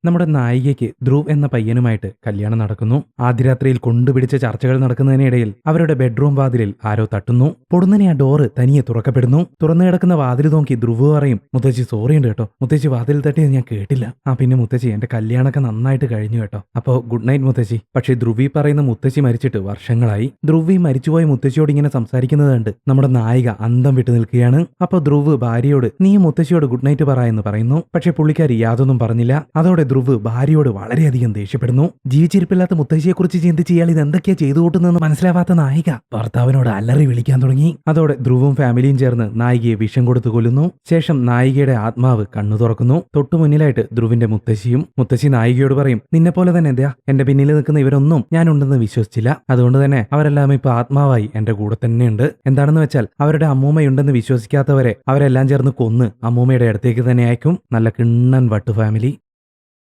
നമ്മുടെ നായികയ്ക്ക് ധ്രുവ് എന്ന പയ്യനുമായിട്ട് കല്യാണം നടക്കുന്നു. ആദ്യ രാത്രിയിൽ കൊണ്ടുപിടിച്ച ചർച്ചകൾ നടക്കുന്നതിനിടയിൽ അവരുടെ ബെഡ്റൂം വാതിലിൽ ആരോ തട്ടുന്നു. പൊടുന്നനെ ആ ഡോറ് തനിയെ തുറക്കപ്പെടുന്നു. തുറന്നു കിടക്കുന്ന വാതിൽ നോക്കി ധ്രുവ് പറയും, മുത്തശ്ശി സോറി ഉണ്ട് കേട്ടോ, മുത്തശ്ശി വാതിൽ തട്ടിയത് ഞാൻ കേട്ടില്ല. പിന്നെ മുത്തശ്ശി എന്റെ കല്യാണമൊക്കെ നന്നായിട്ട് കഴിഞ്ഞു കേട്ടോ, അപ്പോ ഗുഡ് നൈറ്റ് മുത്തശ്ശി. പക്ഷേ ധ്രുവി പറയുന്ന മുത്തശ്ശി മരിച്ചിട്ട് വർഷങ്ങളായി. ധ്രുവി മരിച്ചുപോയ മുത്തശ്ശിയോട് ഇങ്ങനെ സംസാരിക്കുന്നത് കണ്ട് നമ്മുടെ നായിക അന്തം വിട്ടു നിൽക്കുകയാണ്. അപ്പൊ ധ്രുവ് ഭാര്യയോട് നീ മുത്തശ്ശിയോട് ഗുഡ് നൈറ്റ് പറ എന്ന് പറയുന്നു. പക്ഷെ പുള്ളിക്കാരി യാതൊന്നും പറഞ്ഞില്ല. അതോടെ ധ്രുവ് ഭാര്യയോട് വളരെയധികം ദേഷ്യപ്പെടുന്നു. ജീവിച്ചിരിപ്പില്ലാത്ത മുത്തശ്ശിയെക്കുറിച്ച് ചിന്തിച്ച് ഇയാൾ ഇത് എന്തൊക്കെയാ ചെയ്തു കൂട്ടുന്നതെന്ന് മനസ്സിലാവാത്ത നായിക ഭർത്താവിനോട് അലറി വിളിക്കാൻ തുടങ്ങി. അതോടെ ധ്രുവും ഫാമിലിയും ചേർന്ന് നായികയെ വിഷം കൊടുത്തു കൊല്ലുന്നു. ശേഷം നായികയുടെ ആത്മാവ് കണ്ണു തുറക്കുന്നു. തൊട്ടു മുന്നിലായിട്ട് ധ്രുവിന്റെ മുത്തശ്ശിയും. മുത്തശ്ശി നായികയോട് പറയും, നിന്നെ പോലെ തന്നെ എന്താ എന്റെ പിന്നിൽ നിൽക്കുന്ന ഇവരൊന്നും ഞാനുണ്ടെന്ന് വിശ്വസിച്ചില്ല, അതുകൊണ്ട് തന്നെ അവരെല്ലാം ഇപ്പൊ ആത്മാവായി എന്റെ കൂടെ തന്നെയുണ്ട്. എന്താണെന്ന് വെച്ചാൽ അവരുടെ അമ്മൂമ്മയുണ്ടെന്ന് വിശ്വസിക്കാത്തവരെ അവരെല്ലാം ചേർന്ന് കൊന്ന് അമ്മൂമ്മയുടെ അടുത്തേക്ക് തന്നെ അയക്കും. നല്ല കിണ്ണൻ വട്ടു ഫാമിലി.